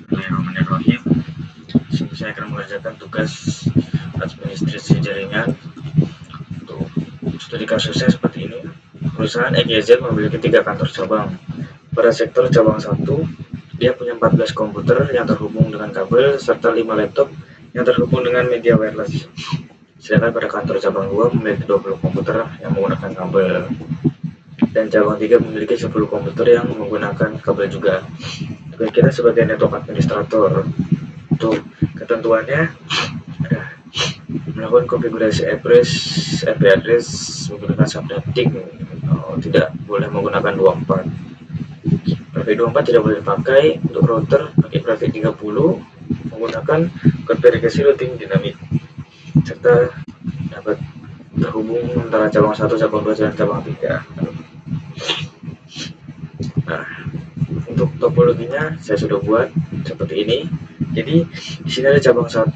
Bismillahirrahmanirrahim. Sini saya akan mengerjakan tugas administrasi jaringan. Untuk studi kasusnya seperti ini. Perusahaan EGZ memiliki 3 kantor cabang. Pada sektor cabang 1, dia punya 14 komputer yang terhubung dengan kabel serta 5 laptop yang terhubung dengan media wireless. Sedangkan pada kantor cabang 2 memiliki 20 komputer yang menggunakan kabel. Dan cabang 3 memiliki 10 komputer yang menggunakan kabel juga. Kita sebagai network administrator. Untuk ketentuannya melakukan konfigurasi IP address menggunakan subnetting, tidak boleh menggunakan 24. Private 24 tidak boleh dipakai. Untuk router pakai private 30 menggunakan konfigurasi routing dinamik serta dapat terhubung antara cabang 1, cabang 2, dan cabang 3. Nah, untuk topologinya saya sudah buat seperti ini. Jadi di sini ada cabang 1,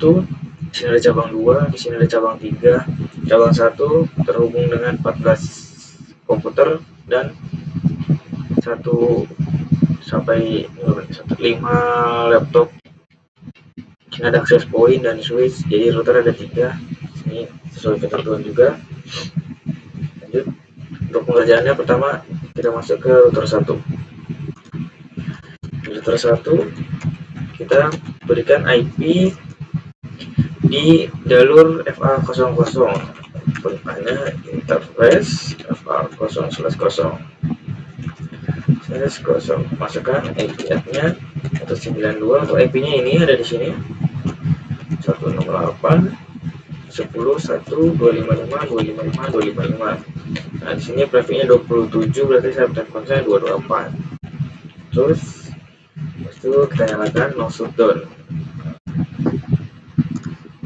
di sini ada cabang 2, di sini ada cabang 3. Cabang 1 terhubung dengan 14 komputer dan 1 sampai 5 laptop. Ini ada access point dan switch. Jadi router ada 3. Ini sesuai ketentuan juga. Lanjut. Untuk pengerjaannya pertama kita masuk ke router 1. Router 1 kita berikan IP di jalur FA00. Perintahnya interface FA0/0. Masukkan IP-nya 192. Untuk IP-nya ini ada di sini 168.10.1.255.255.255. Nah, di sini prefixnya 27, berarti saya preferensinya 224. Terus itu kita nyalakan no shutdown.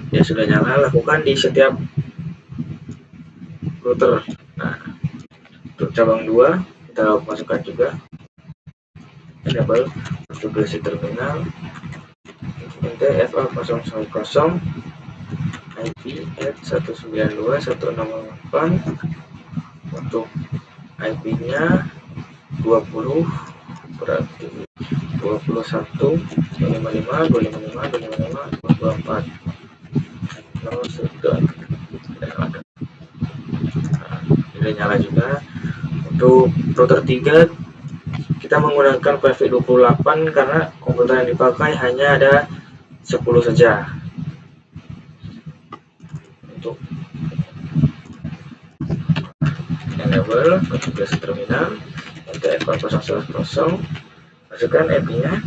Ya sudah nyala, lakukan di setiap router. Nah, untuk cabang 2 kita masukkan juga enable konfigurasi terminal FA010 IP at 192.168. Untuk IP-nya 20, berarti 21.255.255.254. No shutdown. Sudah nyala juga. Untuk router 3 kita menggunakan prefix 28 karena komputer yang dipakai hanya ada 10 saja. Untuk enable konfigurasi terminal FA010, masukkan IP-nya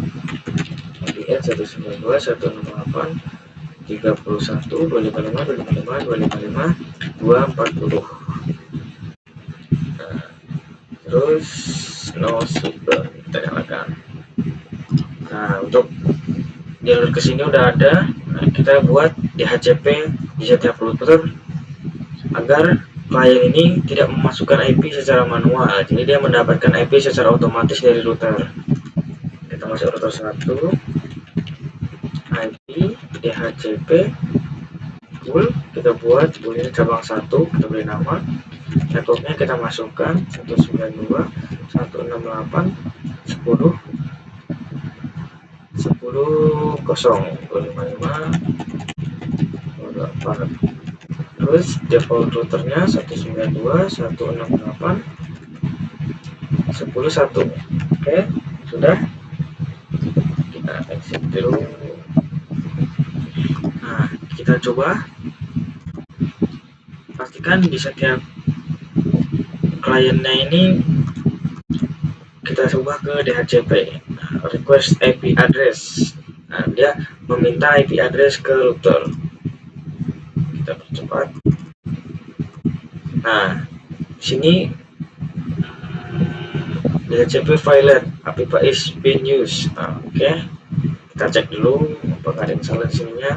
IP 192.168.31.255.255.255.240. Terus no shutdown kita nyalakan. Nah, untuk jalur kesini udah ada. Nah, kita buat DHCP di setiap router agar klien ini tidak memasukkan IP secara manual, jadi dia mendapatkan IP secara otomatis dari router. Kita masuk router 1, IP DHCP full, kita buat ini cabang 1, kita beri nama. Networknya kita masukkan 192.168.10.255.254. Terus default routernya 192.168.10.1. Oke, sudah. Kita exit dulu. Nah, kita coba pastikan di setiap kliennya ini kita coba ke DHCP. Nah, request IP address. Nah, dia meminta IP address ke router. Kita percepat. Nah, sini DHCP file Apipa is being used. Nah, oke. Kita cek dulu apakah ada yang salah di sininya.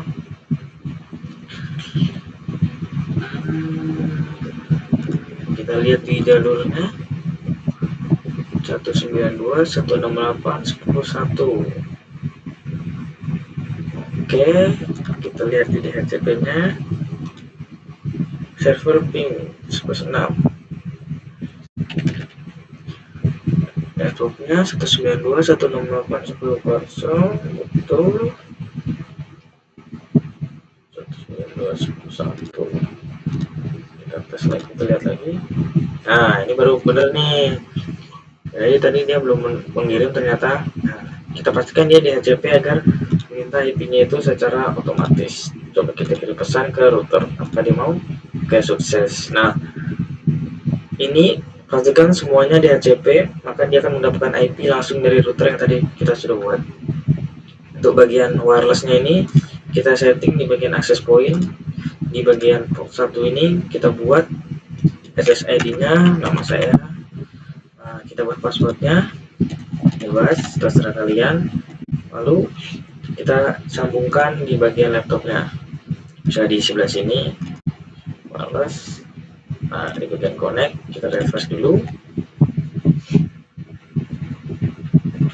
Kita lihat di jalurnya 192.168.10.1. Oke, kita lihat di DHCP-nya server ping 106. networknya 192.168.10.0 betul. 192.1.1 kita tes lagi, kita lihat lagi. Nah, ini baru bener nih. Jadi tadi dia belum mengirim ternyata. Nah, kita pastikan dia di HCP agar minta IP-nya itu secara otomatis. Coba kita kirim pesan ke router. Apa dia mau? Oke, sukses. Nah, ini pastikan semuanya di HCP, maka dia akan mendapatkan IP langsung dari router yang tadi kita sudah buat. Untuk bagian wirelessnya ini kita setting di bagian access point. Di bagian port 1 ini kita buat SSID-nya, nama saya. Nah, kita buat passwordnya, bebas, terserah kalian. Lalu kita sambungkan di bagian laptopnya, bisa di sebelah sini, wireless. Nah, di bagian connect kita refresh dulu.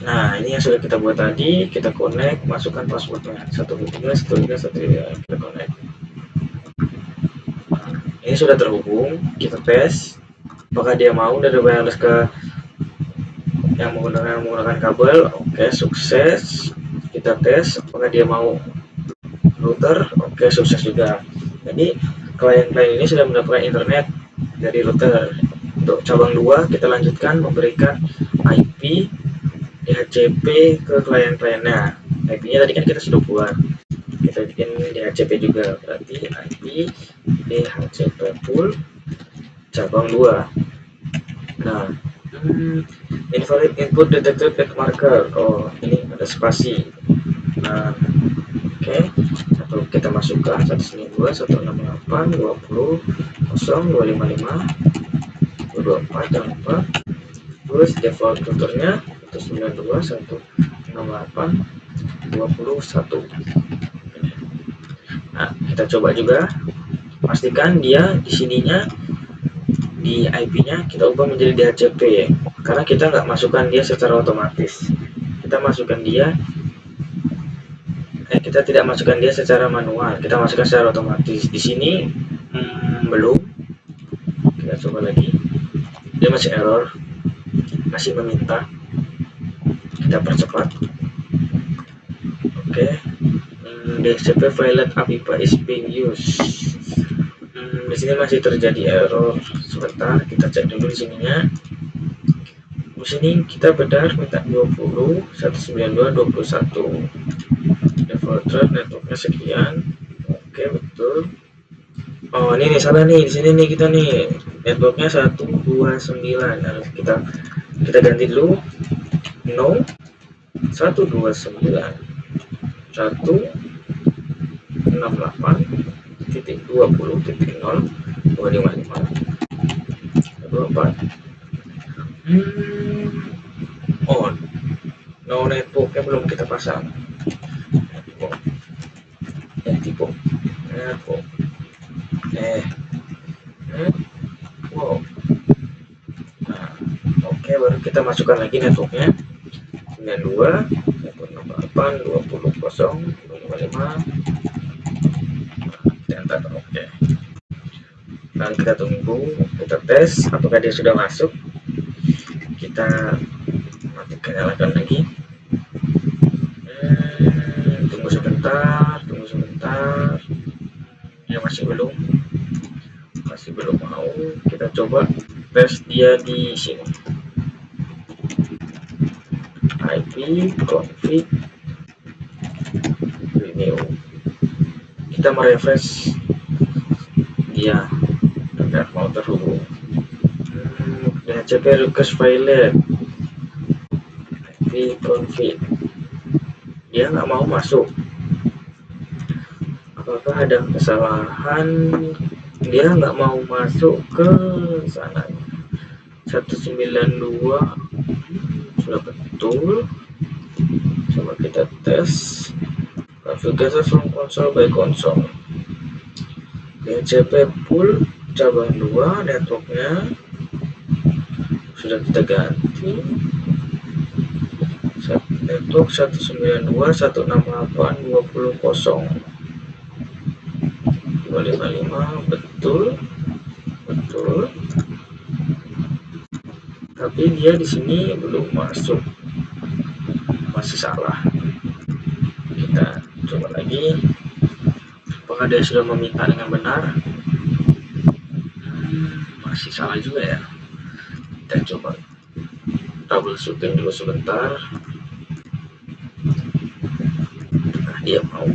Nah, ini yang sudah kita buat tadi, kita connect, masukkan passwordnya, satu kita connect. Nah, ini sudah terhubung, kita tes apakah dia mau dari wireless ke yang menggunakan kabel. Oke, sukses. Kita tes apakah dia mau router. Oke, sukses juga. Jadi klien-klien ini sudah mendapatkan internet dari router. Untuk cabang 2 kita lanjutkan memberikan IP DHCP ke klien-kliennya. IP-nya tadi kan kita sudah buat, kita bikin DHCP juga, berarti IP DHCP pool cabang 2. Nah, invalid input detected at marker. Oh, ini ada spasi. Nah, oke, atau kita masukkan 192.168.20.0.255 224, jangan lupa. Terus default routernya 192.168.21. Nah, kita coba juga, pastikan dia di sininya, di IP-nya kita ubah menjadi DHCP, karena kita nggak masukkan dia secara otomatis. Kita tidak masukkan dia secara manual, kita masukkan secara otomatis. Di sini belum. Kita coba lagi, dia masih error, masih meminta. Kita percepat. Oke, DHCP file APIPA is being used. Di sini masih terjadi error. Sebentar, kita cek dulu di sininya. Di sini kita benar minta 20 192.21. Default thread networknya sekian. Oke, betul. Oh, ini nih salah nih, di sini nih kita nih networknya 129. Harus kita ganti dulu. No 128.20.255.24. On. No, networknya belum kita pasang. Network. Wow. Nah, oke, baru kita masukkan lagi networknya 92 168 20 0 55. Enter. Oke. Nah, kita tunggu, kita tes apakah dia sudah masuk. Kita matikan, nyalakan lagi. Tunggu sebentar. Ya, masih belum mau. Kita coba tes dia di sini. IP config renew. Kita merefresh dia agar mau terhubung. DHCP request file IP config, dia nggak mau masuk. Apakah ada kesalahan? Dia nggak mau masuk ke sana. 192 sudah betul. Coba kita tes configure from console by console. DHCP pool cabang 2, networknya sudah kita ganti. Network 192.168.20.255, betul. Kita tapi dia di sini belum masuk, masih salah. Kita coba lagi, apakah dia sudah meminta dengan benar? Masih salah juga ya. Kita coba double shooting dulu sebentar. Nah, dia mau,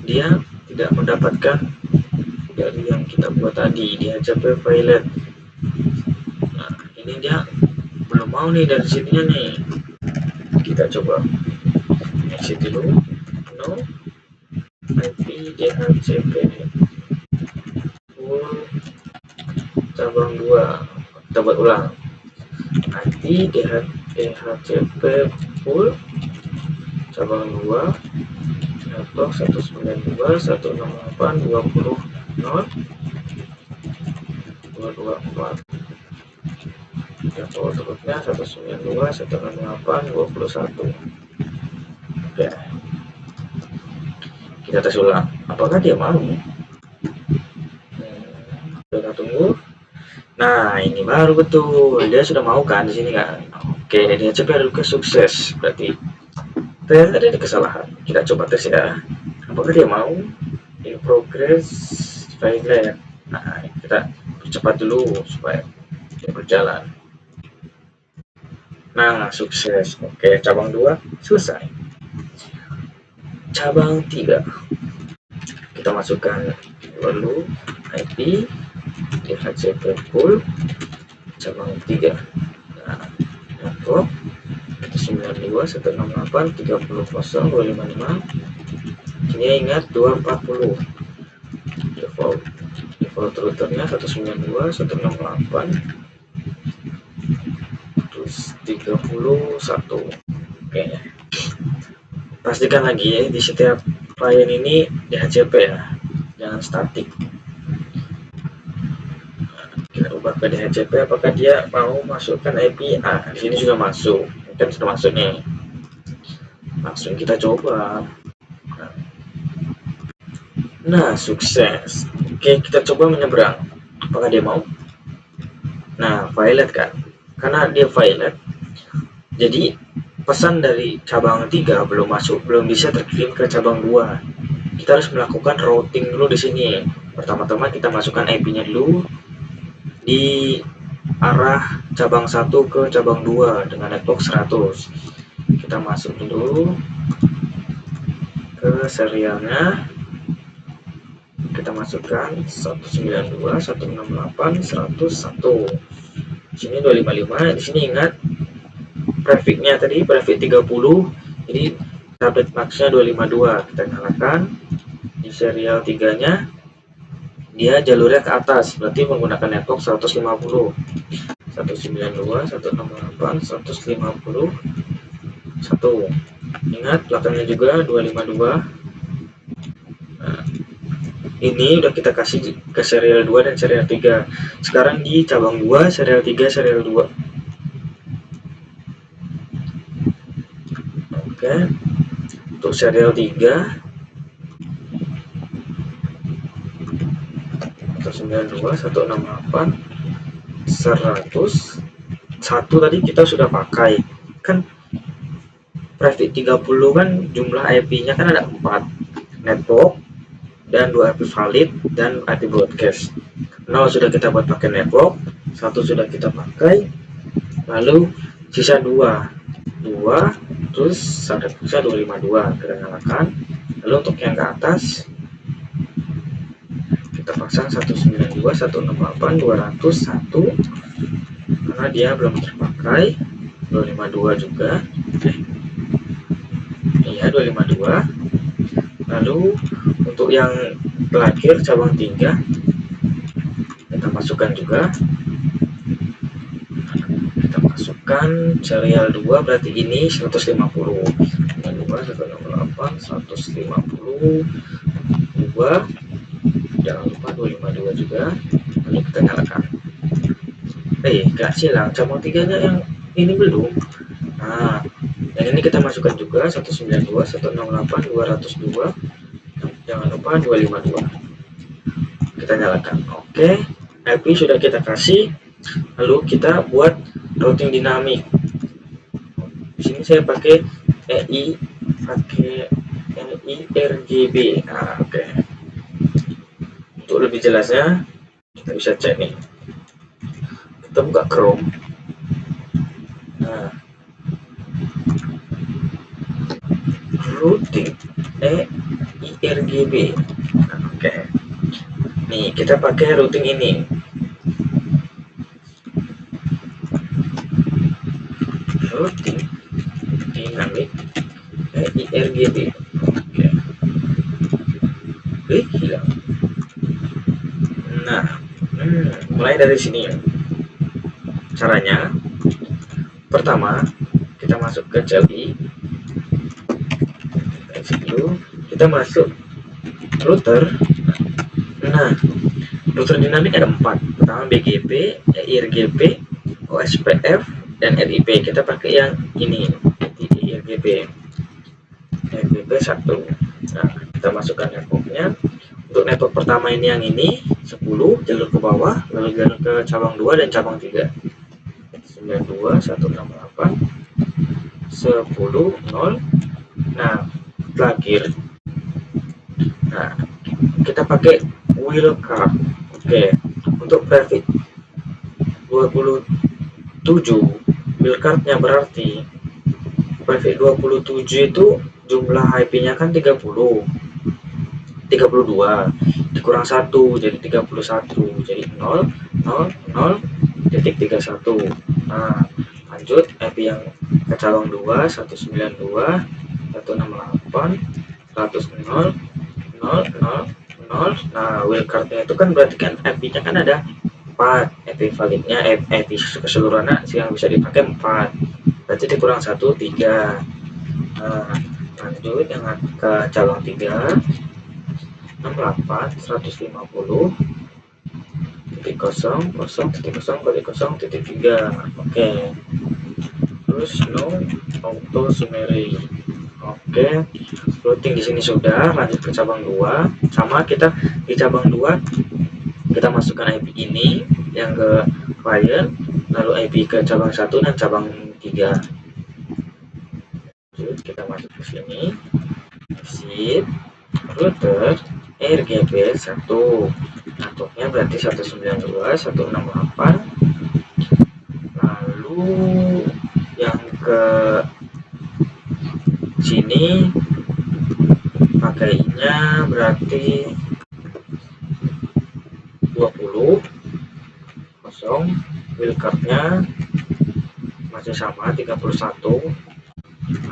dia tidak mendapatkan dari yang kita buat tadi di HCP Violet. Nah, ini dia belum mau nih dari sininya nih. Kita coba exit dulu. No IP DHCP full cabang 2. Kita buat ulang. IP DHCP full cabang 2 network 192.168.20.0.224. Network berikutnya 192.168.21. Oke, kita tes ulang apakah dia mau. Kita tunggu. Nah, ini baru betul, dia sudah mau kan di sini kan. Oke, dia coba ke sukses, berarti ternyata ada kesalahan. Kita coba tes ya, apakah dia mau. In progress Violet. Nah, kita percepat dulu supaya dia berjalan. Nah, sukses. Oke, cabang 2 selesai. Cabang 3 kita masukkan dulu IP DHCP full cabang 3. Nah, network 192.168.30.0.255. Ini ingat 240. Default routernya 192.168 terus 31. Oke, pastikan lagi ya di setiap klien ini DHCP ya, jangan statik. Kita ubah ke DHCP, apakah dia mau masukkan IP. Di sini sudah masuk, mungkin sudah masuk nih, langsung kita coba. Nah, sukses. Oke, kita coba menyeberang, apakah dia mau. Nah, Violet kan, karena dia Violet, jadi pesan dari cabang 3 belum masuk, belum bisa terkirim ke cabang 2. Kita harus melakukan routing dulu di sini. Pertama-tama kita masukkan IP-nya dulu di arah cabang 1 ke cabang 2 dengan network 100. Kita masuk dulu ke serialnya, kita masukkan 192.168.101. Di sini 255. Di sini ingat prefixnya tadi prefix 30, jadi tablet maxnya 252. Kita nyalakan. Di serial 3 nya dia jalurnya ke atas, berarti menggunakan network 150. 192.168.151. Ingat belakangnya juga 252. Nah, ini udah kita kasih ke serial 2 dan serial 3. Sekarang di cabang 2, serial 3, serial 2. Oke, untuk serial 3 192.168.101 tadi kita sudah pakai kan. Prefix 30 kan jumlah IP-nya kan ada 4, network dan 2 IP valid dan IP broadcast. 0 sudah kita buat pakai network, 1 sudah kita pakai, lalu sisa 2 terus ada sisa 252. Kita nyalakan. Lalu untuk yang ke atas kita pasang 192.168.201 karena dia belum terpakai. 252 juga, iya 252. Lalu untuk yang terakhir cabang 3 kita masukkan juga. Kita masukkan serial 2, berarti ini 150. 152, jangan lupa 252 juga. Lalu kita nyalakan. Gak silang, cabang 3 nya yang ini belum. Nah, yang ini kita masukkan juga 192.168.202. Jangan lupa 252. Kita nyalakan. Oke, IP sudah kita kasih Lalu kita buat routing dinamik. Di sini saya pakai EI RGB. Nah, oke. Untuk lebih jelasnya kita bisa cek nih. Kita buka Chrome. Nah, routing EIRGB. Nah, oke. Nih, kita pakai routing ini. Routing dinamik EIRGB. Oke. Hilang. Nah, mulai dari sini ya. Caranya, pertama kita masuk ke CLI. Kita masuk router. Nah, router dinamik ada 4. Pertama BGP, EIRGB, OSPF, dan RIP. Kita pakai yang ini, EIRGB. RGB 1. Nah, kita masukkan networknya. Untuk network pertama ini yang ini 10, jalur ke bawah, lalu jalur ke cabang 2 dan cabang 3. 92.168 10 0. Nah, terakhir. Nah, kita pakai wildcard. Oke, untuk prefix 27, wildcardnya berarti prefix 27 itu jumlah IP-nya kan 32 dikurang 1 jadi 31, jadi 0.0.0.31. Nah, lanjut IP yang ke cabang 2 192 168 100 0. Nah, wildcardnya itu kan berarti kan IP-nya kan ada 4, IP validnya IP keseluruhannya yang bisa dipakai 4, berarti dikurang 1 3. Nah, lanjut yang ke cabang 3 68 150 titik 0.0.0.0.3. Oke, terus no auto summary. Oke, routing di sini sudah. Lanjut ke cabang 2. Sama, kita di cabang 2 kita masukkan IP ini yang ke client, lalu IP ke cabang 1 dan cabang 3. Lanjut, kita masuk ke sini. Exit router RGB 1. Networknya berarti 192.168. Lalu yang ke sini pakainya berarti 20 kosong, wildcardnya masih sama 31.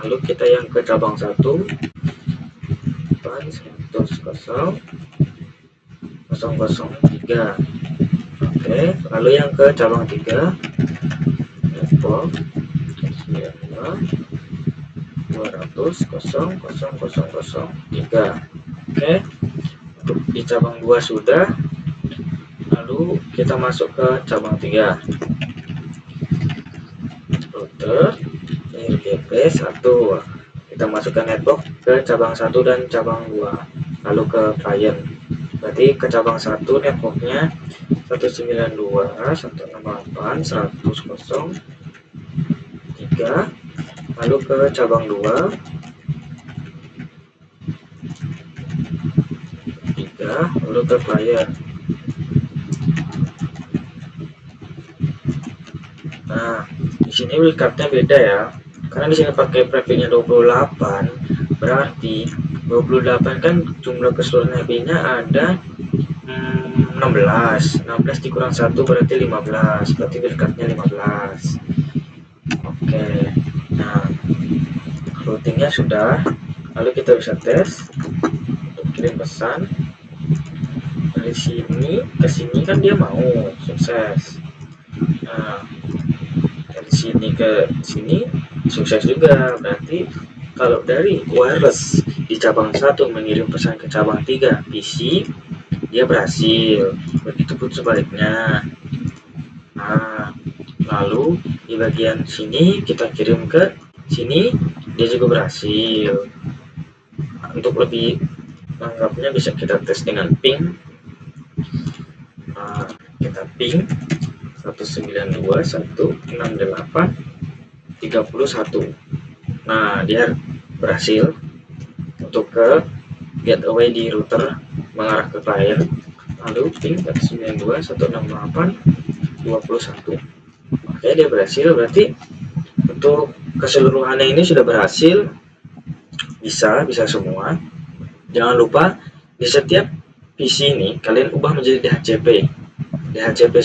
Lalu kita yang ke cabang 1 100.003. Oke, lalu yang ke cabang 3 network 200.000.003. Oke, untuk di cabang 2 sudah. Lalu kita masuk ke cabang 3, router RGB 1. Kita masukkan network ke cabang 1 dan cabang 2, lalu ke client. Berarti ke cabang 1 networknya 192.168.100.003, lalu ke cabang 2 3, lalu ke client. Nah, di sini wildcardnya beda ya, karena di sini pakai prefixnya 28, berarti 28 kan jumlah keseluruhan IP-nya ada 16 dikurang 1 berarti 15, berarti wildcardnya 15. Oke, nah routingnya sudah. Lalu kita bisa tes untuk kirim pesan dari sini ke sini, kan dia mau sukses. Nah, dari sini ke sini sukses juga, berarti kalau dari wireless di cabang 1 mengirim pesan ke cabang 3 PC, dia berhasil. Begitu pun sebaliknya. Nah, lalu di bagian sini kita kirim ke sini, dia juga berhasil. Untuk lebih lengkapnya bisa kita tes dengan ping. Nah, kita ping 192.168.31. Nah, dia berhasil untuk ke gateway di router mengarah ke klien. Lalu ping 192.168.21. Oke, dia berhasil. Berarti untuk keseluruhannya ini sudah berhasil. Bisa semua. Jangan lupa di setiap PC ini kalian ubah menjadi DHCP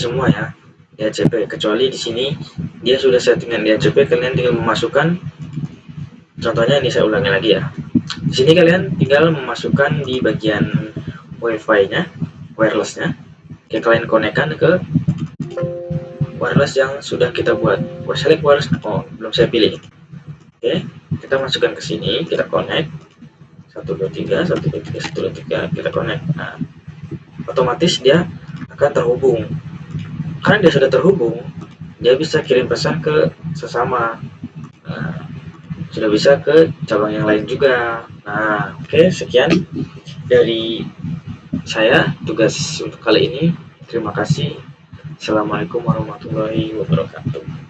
semua ya. DHCP, kecuali di sini dia sudah settingan DHCP, kalian tinggal memasukkan. Contohnya ini saya ulangi lagi ya. Di sini kalian tinggal memasukkan di bagian WiFi-nya, wireless-nya. Oke, kalian konekkan ke wireless yang sudah kita buat. Select wireless. Oh, belum saya pilih. Oke, kita masukkan ke sini, kita connect. 123 kita connect. Nah, otomatis dia akan terhubung. Karena dia sudah terhubung, dia bisa kirim pesan ke sesama. Nah, sudah bisa ke cabang yang lain juga. Nah, oke, sekian dari saya tugas untuk kali ini. Terima kasih. Assalamualaikum warahmatullahi wabarakatuh.